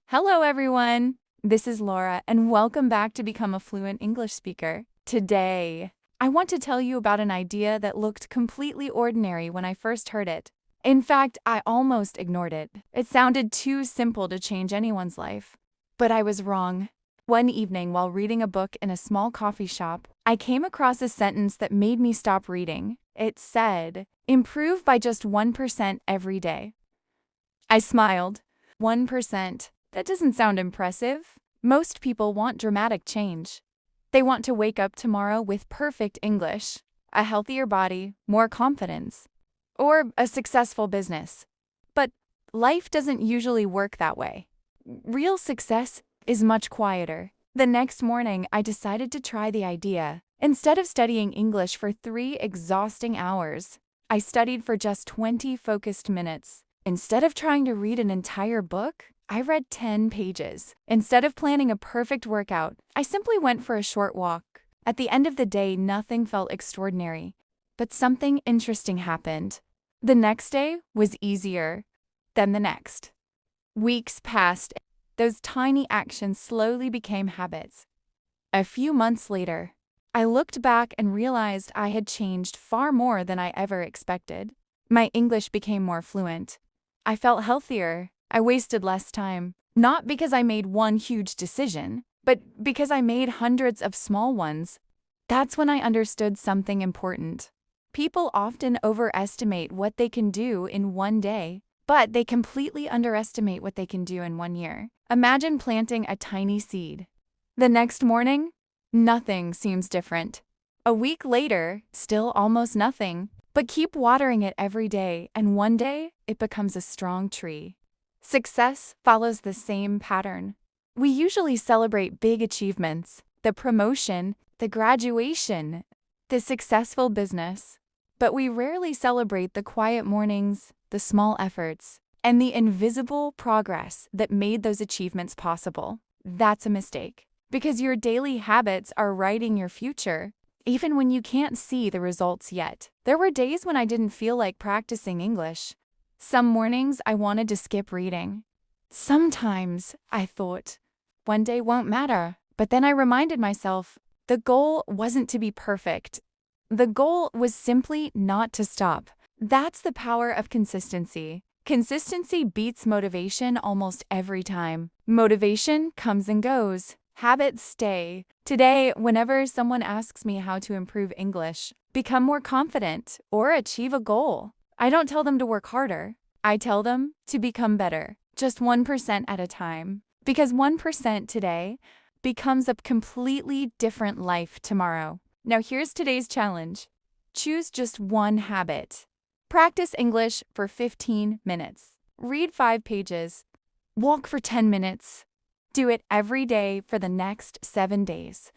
Hello, everyone. This is Laura, and welcome back to Become a Fluent English Speaker. Today, I want to tell you about an idea that looked completely ordinary when I first heard it. In fact, I almost ignored it. It sounded too simple to change anyone's life. But I was wrong. One evening, while reading a book in a small coffee shop, I came across a sentence that made me stop reading. It said, "Improve by just 1% every day." I smiled. 1%. That doesn't sound impressive. Most people want dramatic change. They want to wake up tomorrow with perfect English, a healthier body, more confidence, or a successful business. But life doesn't usually work that way. Real success is much quieter. The next morning, I decided to try the idea. Instead of studying English for 3 exhausting hours, I studied for just 20 focused minutes. Instead of trying to read an entire book, I read 10 pages. Instead of planning a perfect workout, I simply went for a short walk. At the end of the day, nothing felt extraordinary. But something interesting happened. The next day was easier than the next. Weeks passed. Those tiny actions slowly became habits. A few months later, I looked back and realized I had changed far more than I ever expected. My English became more fluent. I felt healthier. I wasted less time. Not because I made one huge decision, but because I made hundreds of small ones. That's when I understood something important. People often overestimate what they can do in one day, but they completely underestimate what they can do in 1 year. Imagine planting a tiny seed. The next morning, nothing seems different. A week later, still almost nothing. But keep watering it every day, and one day, it becomes a strong tree. Success follows the same pattern. We usually celebrate big achievements, the promotion, the graduation, the successful business. But we rarely celebrate the quiet mornings, the small efforts, and the invisible progress that made those achievements possible. That's a mistake, because your daily habits are writing your future, even when you can't see the results yet. There were days when I didn't feel like practicing English. Some mornings I wanted to skip reading. Sometimes I thought, one day won't matter. But then I reminded myself, the goal wasn't to be perfect. The goal was simply not to stop. That's the power of consistency. Consistency beats motivation almost every time. Motivation comes and goes. Habits stay. Today, whenever someone asks me how to improve English, become more confident, or achieve a goal, I don't tell them to work harder. I tell them to become better, just 1% at a time. Because 1% today becomes a completely different life tomorrow. Now here's today's challenge. Choose just one habit. Practice English for 15 minutes. Read 5 pages. Walk for 10 minutes. Do it every day for the next 7 days.